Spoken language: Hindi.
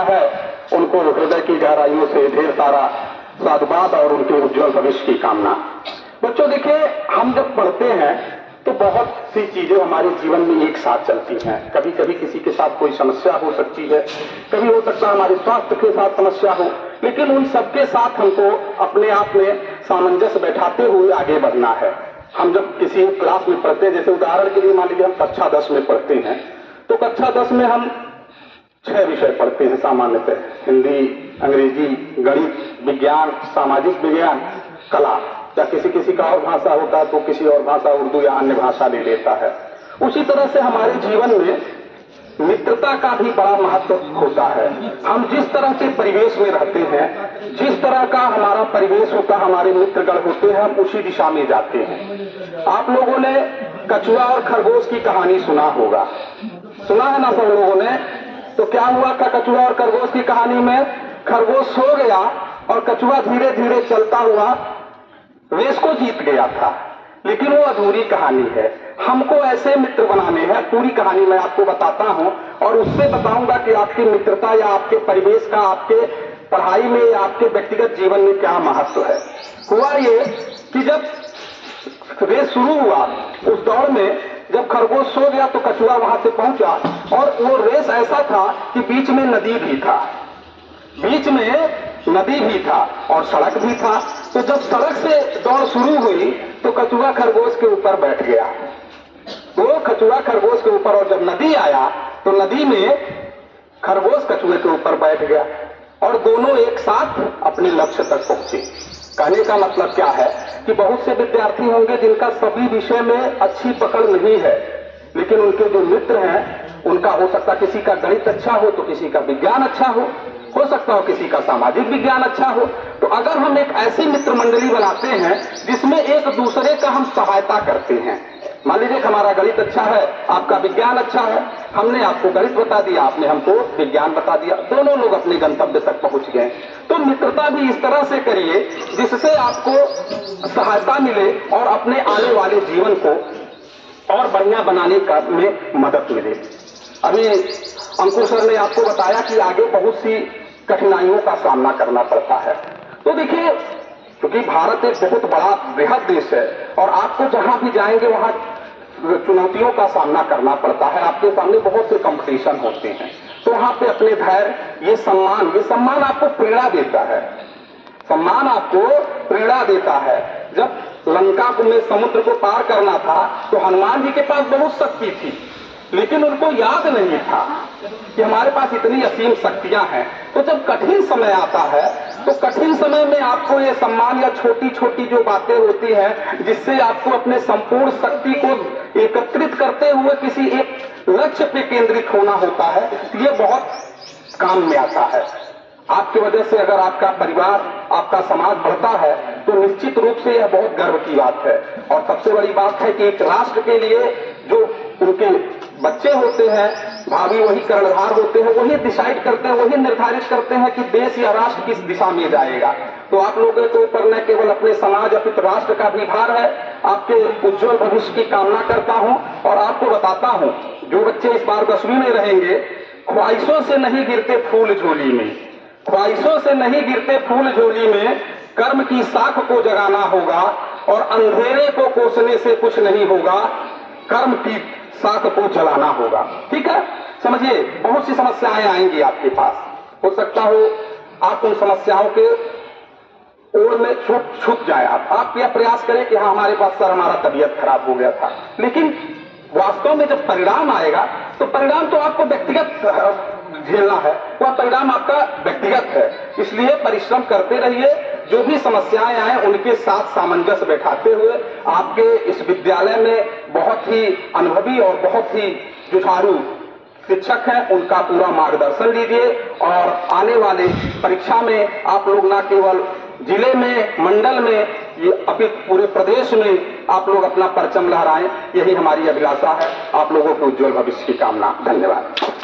है उनको हृदय की गहराइयों से ढेर सारा साधुवाद और उनके उज्जवल भविष्य की कामना। बच्चों देखिए, हम जब पढ़ते हैं तो बहुत सी चीजें हमारे जीवन में एक साथ चलती हैं। कभी कभी किसी के साथ कोई समस्या हो सकती है, कभी हो सकता है हमारे स्वास्थ्य के साथ समस्या हो, लेकिन उन सबके साथ हमको अपने आप में सामंजस्य बैठाते हुए आगे बढ़ना है। हम जब किसी क्लास में पढ़ते हैं, जैसे उदाहरण के लिए मान लीजिए हम कक्षा 10 में पढ़ते हैं, तो कक्षा 10 में हम 6 विषय पढ़ते हैं सामान्यतः, हिंदी, अंग्रेजी, गणित, विज्ञान, सामाजिक विज्ञान, कला, या किसी किसी का और भाषा होता है तो किसी और भाषा, उर्दू या अन्य भाषा ले लेता है। उसी तरह से हमारे जीवन में मित्रता का भी बड़ा महत्व होता है। हम जिस तरह के परिवेश में रहते हैं, जिस तरह का हमारा परिवेश होता है, हमारे मित्रगण होते हैं, हम उसी दिशा में जाते हैं। आप लोगों ने कछुआ और खरगोश की कहानी सुना होगा, सुना है ना सब लोगों ने? तो क्या हुआ था कछुआ और खरगोश की कहानी में? खरगोश सो गया और कछुआ धीरे धीरे चलता हुआ रेस को जीत गया था। लेकिन वो अधूरी कहानी है, हमको ऐसे मित्र बनाने हैं। पूरी कहानी मैं आपको बताता हूं और उससे बताऊंगा कि आपकी मित्रता या आपके परिवेश का आपके पढ़ाई में या आपके व्यक्तिगत जीवन में क्या महत्व है। हुआ ये कि जब रेस शुरू हुआ, उस दौड़ में जब खरगोश सो गया तो कछुआ वहां से पहुंचा, और वो रेस ऐसा था कि बीच में नदी भी था, बीच में नदी भी था और सड़क भी था। तो जब सड़क से दौड़ शुरू हुई तो कछुआ खरगोश के ऊपर बैठ गया, वो कछुआ खरगोश के ऊपर, और जब नदी आया तो नदी में खरगोश कछुए के ऊपर बैठ गया और दोनों एक साथ अपने लक्ष्य तक पहुंचे। कहने का मतलब क्या है कि बहुत से विद्यार्थी होंगे जिनका सभी विषय में अच्छी पकड़ नहीं है, लेकिन उनके जो मित्र हैं उनका हो सकता किसी का गणित अच्छा हो तो किसी का विज्ञान अच्छा हो सकता हो किसी का सामाजिक विज्ञान अच्छा हो। तो अगर हम एक ऐसी मित्र मंडली बनाते हैं जिसमें एक दूसरे का हम सहायता करते हैं, मान लीजिए हमारा गणित अच्छा है, आपका विज्ञान अच्छा है, हमने आपको गणित बता दिया, आपने हमको विज्ञान बता दिया, दोनों लोग अपने गंतव्य तक पहुंच गए। तो मित्रता भी इस तरह से करिए जिससे आपको सहायता मिले और अपने आने वाले जीवन को और बढ़िया बनाने का में मदद मिले। अभी अंकुर सर ने आपको बताया कि आगे बहुत सी कठिनाइयों का सामना करना पड़ता है। तो देखिए, क्योंकि भारत एक बहुत बड़ा बृहद देश है और आपको जहां भी जाएंगे वहां चुनौतियों का सामना करना पड़ता है, आपके सामने बहुत से कंपटीशन होते हैं। तो वहां पे अपने धैर्य, ये सम्मान आपको प्रेरणा देता है, सम्मान आपको प्रेरणा देता है। जब लंका में समुद्र को पार करना था तो हनुमान जी के पास बहुत शक्ति थी, लेकिन उनको याद नहीं था कि हमारे पास इतनी असीम शक्तियां हैं। तो जब कठिन समय आता है तो कठिन समय में आपको ये सम्मान या छोटी छोटी जो बातें होती हैं जिससे आपको अपने संपूर्ण शक्ति को एकत्रित करते हुए किसी एक लक्ष्य पे केंद्रित होना होता है, ये बहुत काम में आता है। आपकी वजह से अगर आपका परिवार, आपका समाज बढ़ता है तो निश्चित रूप से यह बहुत गर्व की बात है। और सबसे बड़ी बात है कि एक राष्ट्र के लिए जो उनके बच्चे होते हैं, भावी वही कर्णधार होते हैं, वही डिसाइड करते हैं, वही निर्धारित करते हैं कि देश या राष्ट्र किस दिशा में जाएगा। तो आप लोगों के ऊपर न केवल अपने समाज अपितु राष्ट्र का भी भार है। आपके उज्जवल भविष्य की कामना करता हूं और आपको बताता हूं, जो बच्चे इस बार 10वीं में रहेंगे, ख्वाहिशों से नहीं गिरते फूल झोली में, ख्वाहिशों से नहीं गिरते फूल झोली में, कर्म की साख को जगाना होगा और अंधेरे को कोसने से कुछ नहीं होगा, कर्म की साख को जलाना होगा। ठीक है, समझिए, बहुत सी समस्याएं आएंगी आपके पास, हो सकता हो आप उन समस्याओं के ओर में छुप जाए। आप यह प्रयास करें कि हाँ हमारे पास सर हमारा तबीयत खराब हो गया था, लेकिन वास्तव में जब परिणाम आएगा तो परिणाम तो आपको व्यक्तिगत झेलना है, वह परिणाम आपका व्यक्तिगत है। इसलिए परिश्रम करते रहिए, जो भी समस्याएं आए उनके साथ सामंजस्य बैठाते हुए। आपके इस विद्यालय में बहुत ही अनुभवी और बहुत ही जुझारू शिक्षक हैं, उनका पूरा मार्गदर्शन लीजिए और आने वाले परीक्षा में आप लोग न केवल जिले में, मंडल में, ये अभी पूरे प्रदेश में आप लोग अपना परचम लहराएं, यही हमारी अभिलाषा है। आप लोगों के उज्जवल भविष्य की कामना। धन्यवाद।